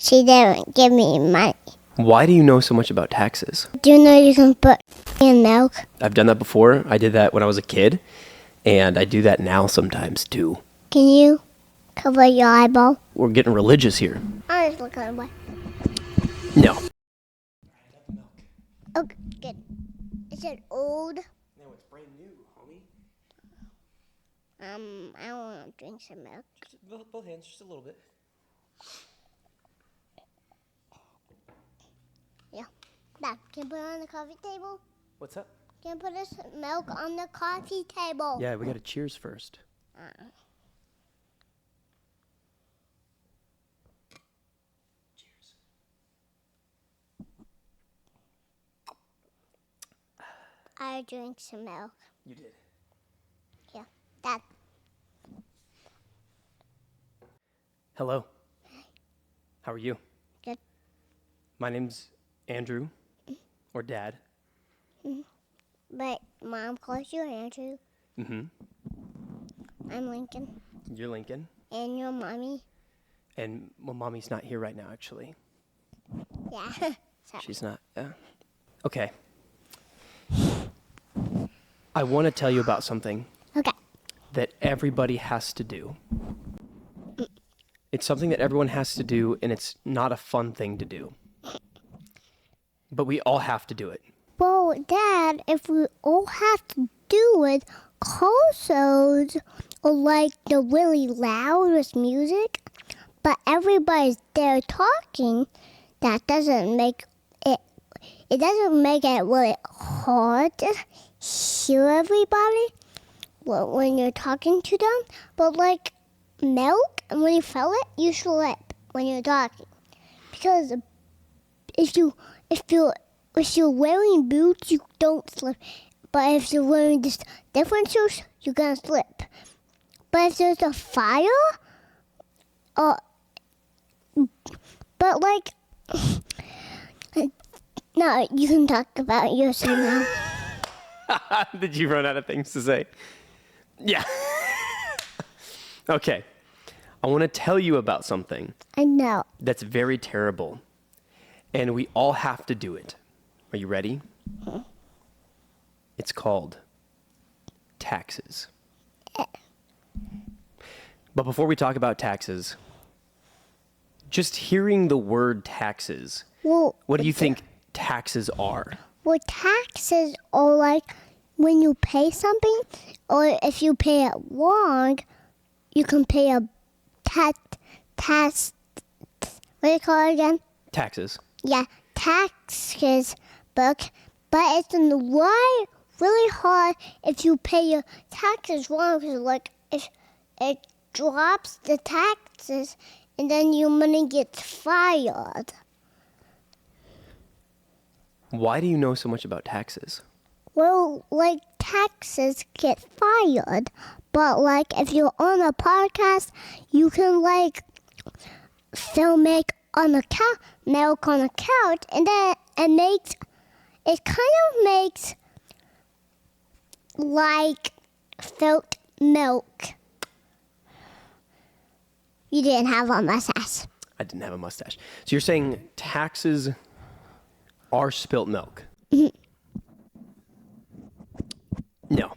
she didn't give me money. Why do you know so much about taxes? Do you know you can put in milk? I've done that before. I did that when I was a kid, and I do that now sometimes too. Can you cover your eyeball? We're getting religious here. I'll just look away. No. Okay, good. Is it old? No, it's brand new, homie. I want to drink some milk. Both hands, just a little bit. Yeah. Dad, can you put it on the coffee table? What's up? Can you put this milk on the coffee table? Yeah, we gotta cheers first. Cheers. I drank some milk. You did. Yeah. Dad. Hello. How are you? Good. My name's Andrew, or Dad. But Mom calls you Andrew. Mm-hmm. I'm Lincoln. You're Lincoln. And your mommy. And, well, Mommy's not here right now, actually. Yeah. Sorry. She's not. Okay. I want to tell you about something Okay. that everybody has to do. It's something that everyone has to do, and it's not a fun thing to do. But we all have to do it. Well, Dad, if we all have to do it, concerts are like the really loudest music, but everybody's there talking. That doesn't make it. It doesn't make it really hard to hear everybody when you're talking to them. But like milk, and when you feel it, you slip when you're talking, because if you're wearing boots, you don't slip. But if you're wearing just different shoes, you're gonna slip. But if there's a fire, but like, no, you can talk about yourself now. Did you run out of things to say? Yeah. Okay. I want to tell you about something I know. that's very terrible, and we all have to do it. Are you ready? It's called taxes. But before we talk about taxes, just hearing the word taxes, Well, what do you think taxes are? well, taxes are like when you pay something, or if you pay it wrong, you can pay a tax. What do you call it again? Taxes. Yeah, taxes book, but it's really hard if you pay your taxes wrong, because like if it drops the taxes and then your money gets fired. Why do you know so much about taxes? Well, like taxes get fired, but like if you're on a podcast, you can like film milk on a couch, and then it kind of makes like spilt milk. You didn't have a mustache. I didn't have a mustache. So you're saying taxes are spilt milk? No.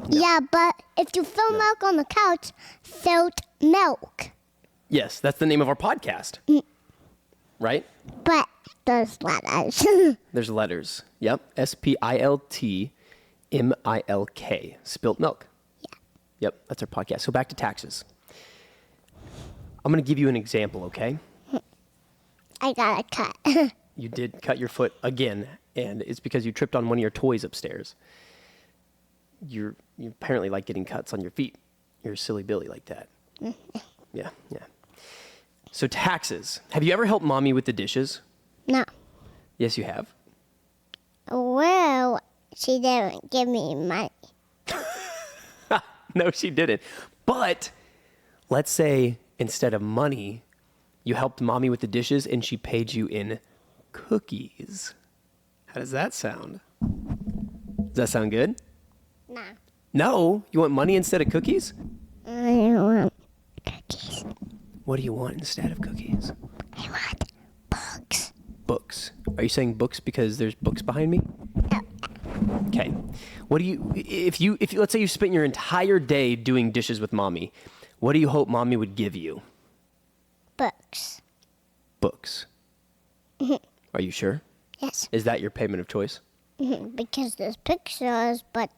Yeah, but if you fill milk on the couch, spilt milk. Yes, that's the name of our podcast. Right? But there's letters. There's letters. Yep. SPILTMILK. Spilt milk. Yeah. Yep, that's our podcast. So back to taxes. I'm going to give you an example, okay? I got a cut. You did cut your foot again, and it's because you tripped on one of your toys upstairs. You apparently like getting cuts on your feet. You're a silly Billy like that. Yeah. So taxes. Have you ever helped Mommy with the dishes? No. Yes, you have. Well, she didn't give me money. No, she didn't. But let's say instead of money, you helped Mommy with the dishes and she paid you in cookies. How does that sound? Does that sound good? No. No? You want money instead of cookies? I don't want cookies. What do you want instead of cookies? I want Books. Are you saying books because there's books behind me? Okay. What do you, if you, let's say you spent your entire day doing dishes with mommy, what do you hope mommy would give you? Books. Books. Are you sure? Yes. Is that your payment of choice? Because there's pictures, but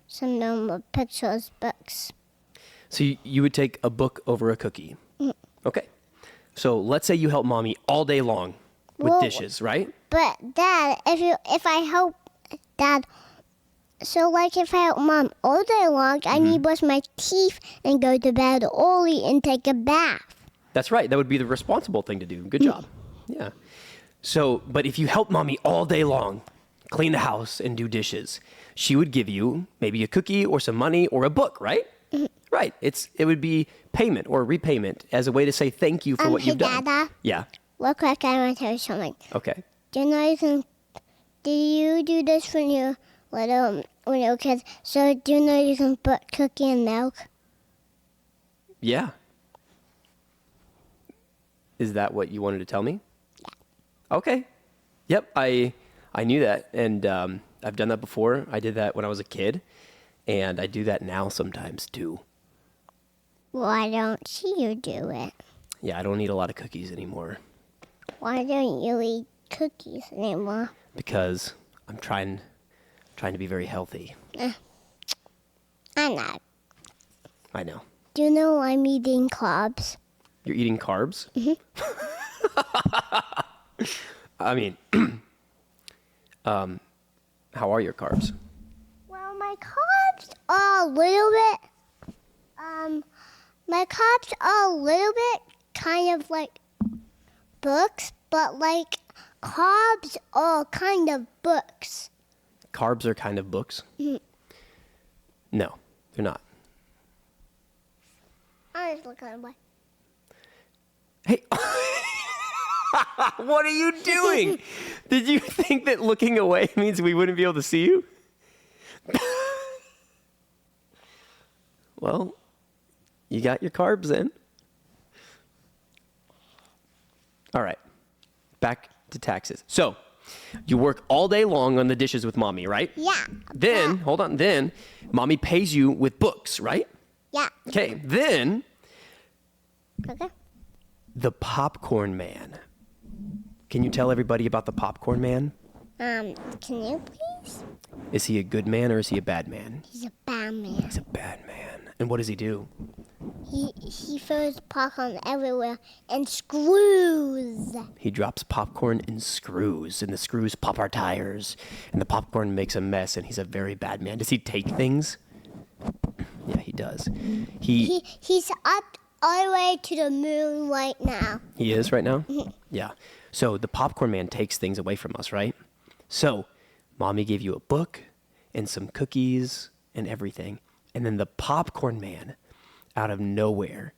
some of them are pictures, books. So you would take a book over a cookie. Okay. So let's say you help mommy all day long with dishes, right? But Dad, if I help Dad, so like if I help Mom all day long, I need to brush my teeth and go to bed early and take a bath. That's right. That would be the responsible thing to do. Good job. Yeah. So, but if you help mommy all day long, clean the house and do dishes, she would give you maybe a cookie or some money or a book, right? Right. It would be payment or repayment as a way to say thank you for what you've done. Dada, Yeah. real quick, I want to tell you something. Okay. Do you know do you do this when you're little kids? So do you know you can put cookie in milk? Yeah. Is that what you wanted to tell me? Yeah. Okay. Yep. I knew that, and I've done that before. I did that when I was a kid, and I do that now sometimes too. Well, I don't see you do it. Yeah, I don't eat a lot of cookies anymore. Why don't you eat cookies anymore? Because I'm trying to be very healthy. I'm not. I know. Do you know I'm eating carbs? You're eating carbs? I mean, how are your carbs? Well, my carbs are a little bit. My carbs are a little bit kind of like books, but like carbs are kind of books. Carbs are kind of books? No, they're not. I was looking away. Hey, what are you doing? Did you think that looking away means we wouldn't be able to see you? Well, you got your carbs then. All right, back to taxes. So, you work all day long on the dishes with mommy, right? Yeah. Then, hold on, then mommy pays you with books, right? Yeah. Okay, then Okay. the popcorn man. Can you tell everybody about the popcorn man? Can you please? Is he a good man or is he a bad man? He's a bad man. He's a bad man. And what does he do? He throws popcorn everywhere and screws. He drops popcorn in screws, and the screws pop our tires, and the popcorn makes a mess, and he's a very bad man. Does he take things? Yeah, he does. He's up all the way to the moon right now. He is right now? Yeah. So the popcorn man takes things away from us, right? So mommy gave you a book and some cookies and everything. And then the popcorn man, out of nowhere,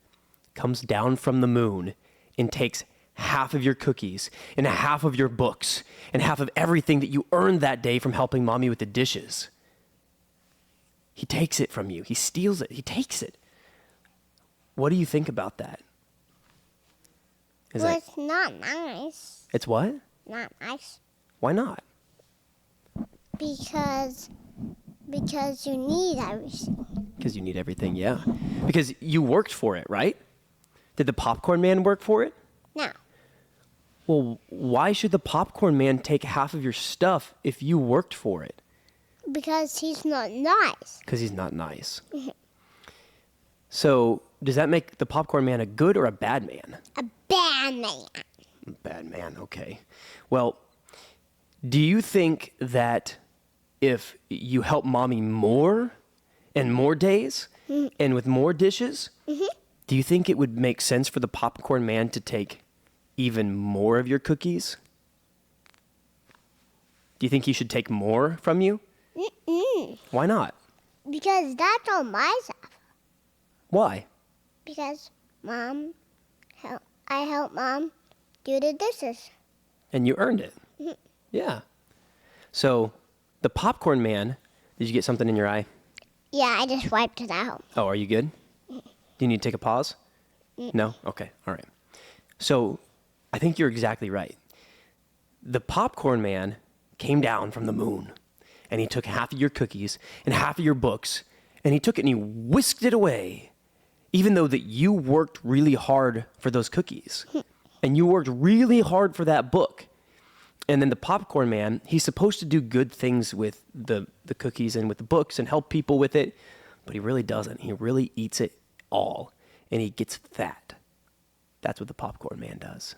comes down from the moon and takes half of your cookies and half of your books and half of everything that you earned that day from helping mommy with the dishes. He takes it from you. He steals it. He takes it. What do you think about that? It's not nice. It's what? Not nice. Why not? Because you need everything. Because you need everything, yeah. Because you worked for it, right? Did the popcorn man work for it? No. Well, why should the popcorn man take half of your stuff if you worked for it? Because he's not nice. Because he's not nice. So, does that make the popcorn man a good or a bad man? A bad man. Bad man, okay. Well, do you think that if you help mommy more and more days and with more dishes, do you think it would make sense for the popcorn man to take even more of your cookies? Do you think he should take more from you? Why not? Because that's all my stuff. Why? Because I help Mom do the dishes. And you earned it. Yeah. So, the popcorn man, did you get something in your eye? Yeah, I just wiped it out. Oh, are you good? Do you need to take a pause? No? Okay, all right. So, I think you're exactly right. the popcorn man came down from the moon, and he took half of your cookies and half of your books, and he took it and he whisked it away, even though that you worked really hard for those cookies, and you worked really hard for that book. And then the popcorn man, he's supposed to do good things with the cookies and with the books and help people with it, but he really doesn't. He really eats it all, and he gets fat. That's what the popcorn man does.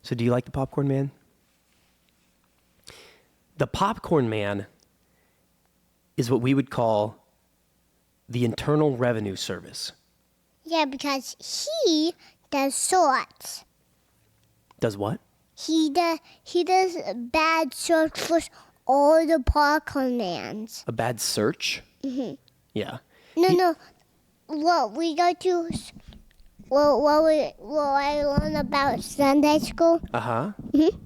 So do you like the popcorn man? The popcorn man is what we would call the Internal Revenue Service. Yeah, because he does sorts. Does what? He does bad search for all the popcorn mans. A bad search? Mm-hmm. Yeah. No. What we go to, what I learned about Sunday school. Uh-huh. Mm-hmm.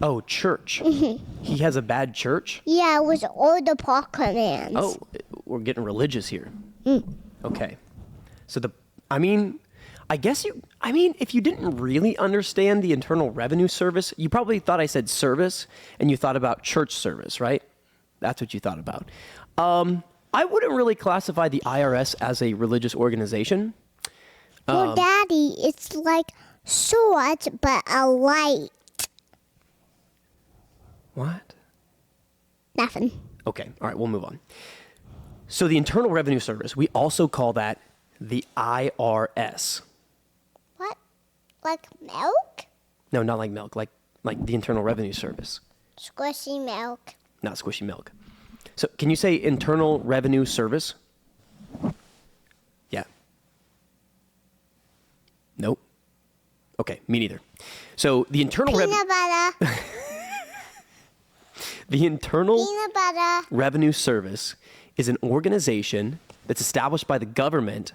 Oh, church. Mm-hmm. He has a bad church? Yeah, with all the popcorn mans. Oh, we're getting religious here. Mm. Okay. So if you didn't really understand the Internal Revenue Service, you probably thought I said service, and you thought about church service, right? That's what you thought about. I wouldn't really classify the IRS as a religious organization. Well, Daddy, it's like swords, but a light. What? Nothing. Okay, all right, we'll move on. So the Internal Revenue Service, we also call that the IRS. What? Like milk? No, not like milk, like the Internal Revenue Service. Squishy milk. Not squishy milk. So can you say Internal Revenue Service? Yeah. Nope. Okay, me neither. So the Internal Peanut butter. The Internal Peanut butter. Revenue Service is an organization that's established by the government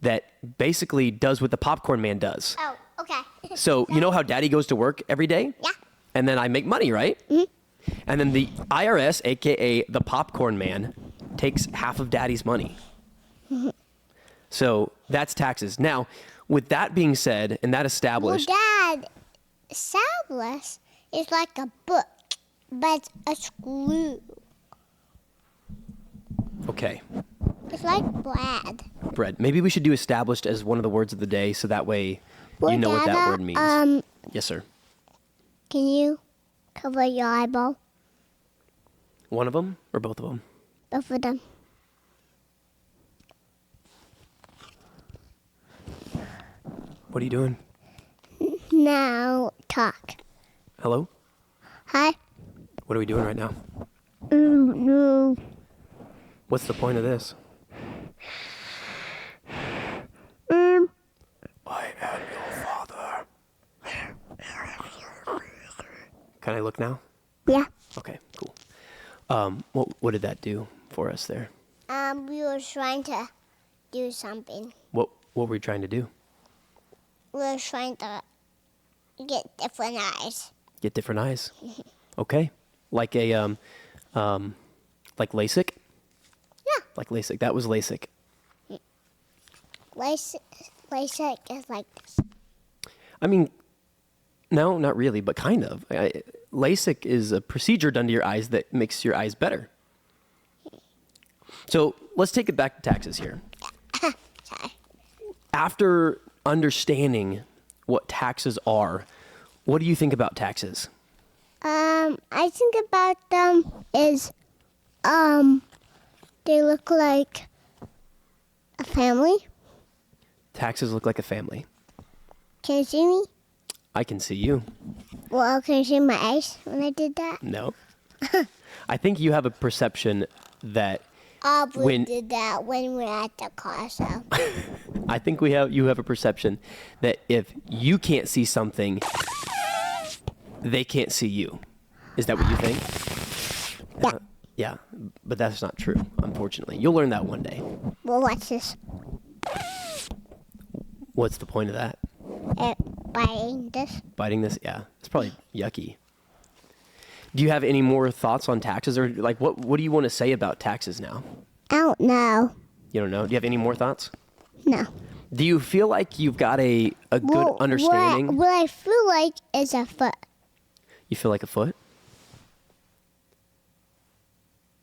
that basically does what the popcorn man does. Oh, okay. So you know how Daddy goes to work every day? Yeah. And then I make money, right? Mm-hmm. And then the IRS, aka the popcorn man, takes half of Daddy's money. Mm-hmm. So that's taxes. Now, with that being said, and that established... Well, Dad, established is like a book, but it's a screw. Okay. It's like bread. Bread. Maybe we should do established as one of the words of the day, so that way Well, you know what that Dada, word means. Yes, sir. Can you cover your eyeball? One of them or both of them? Both of them. What are you doing? Now talk. Hello? Hi. What are we doing right now? No. What's the point of this? I am your father. Can I look now? Yeah. Okay, cool. What did that do for us there? We were trying to do something. What were you trying to do? We were trying to get different eyes. Get different eyes. Okay. Like a like LASIK? Yeah. Like LASIK. That was LASIK. LASIK is like this. I mean, no, not really, but kind of. LASIK is a procedure done to your eyes that makes your eyes better. So let's take it back to taxes here. Sorry. After understanding what taxes are, what do you think about taxes? I think about them is, they look like a family. Taxes look like a family. Can you see me? I can see you. Well, can you see my eyes when I did that? No. I think you have a perception that Aubrey did that when we were at the car show. I think you have a perception that if you can't see something, they can't see you. Is that what you think? Yeah. Yeah, but that's not true, unfortunately. You'll learn that one day. Well, watch this. What's the point of that? Biting this. Biting this? Yeah, it's probably yucky. Do you have any more thoughts on taxes, or like what do you want to say about taxes now? I don't know. You don't know? Do you have any more thoughts? No. Do you feel like you've got a good understanding? What I feel like is a foot. You feel like a foot?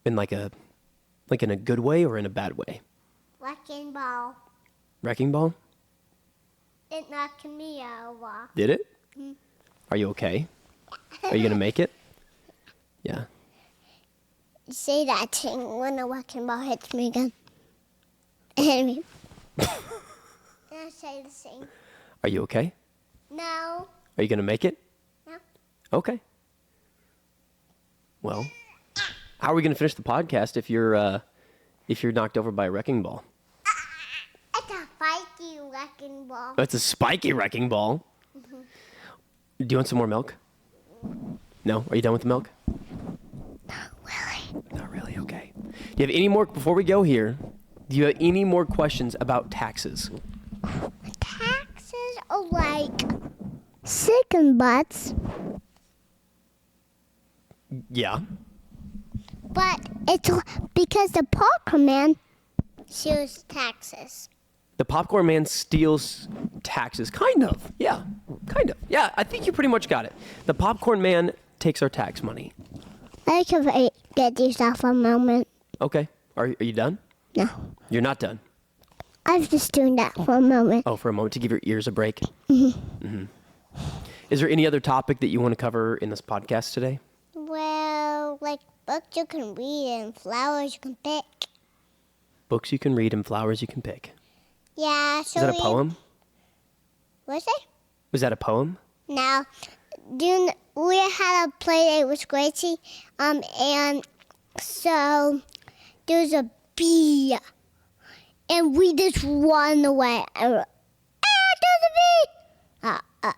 In like in a good way or in a bad way? Wrecking ball. Wrecking ball? It knocked me over. Did it? Are you okay? Are you gonna make it? Yeah. Say that thing when a wrecking ball hits me again. And I say the same. Are you okay? No. Are you gonna make it? No. Okay. Well, how are we gonna finish the podcast if you're knocked over by a wrecking ball? It's a spiky wrecking ball. That's a spiky wrecking ball. Do you want some more milk? No? Are you done with the milk? Not really. Not really. Okay. Do you have any more before we go here? Do you have any more questions about taxes? Taxes are like chicken butts, Yeah. but it's because the popcorn man steals taxes. The popcorn man steals taxes. Kind of. Yeah. Kind of. Yeah, I think you pretty much got it. The popcorn man takes our tax money. I can get these off for a moment. Okay. Are you done? No, You're not done. I was just doing that for a moment. Oh, for a moment to give your ears a break? Mm-hmm. Is there any other topic that you want to cover in this podcast today? Well, like books you can read and flowers you can pick. Books you can read and flowers you can pick. Yeah, Is that a poem? What's it? Was that a poem? No. We had a play date with Gracie, and so there's a bee, and we just run away. And we're, there's a bee!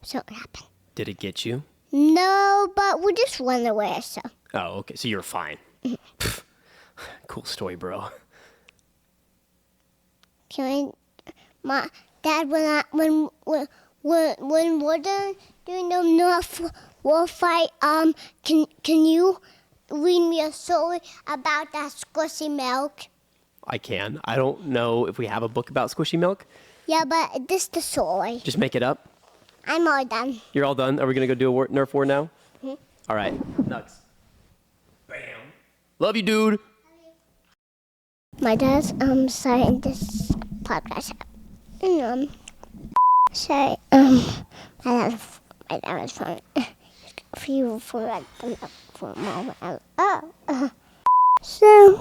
So it happened. Did it get you? No, but we just run away, so. Oh, okay. So you're fine. Pfft. Cool story, bro. Can my dad, when we're done doing the North War fight, can you read me a story about that squishy milk? I can. I don't know if we have a book about squishy milk. Yeah, but this is the story. Just make it up. I'm all done. You're all done? Are we going to go do a Nerf war now? All right. Nugs. Bam. Love you, dude. My dad's starting this podcast. Sorry, my dad was fine. For you for a moment. So,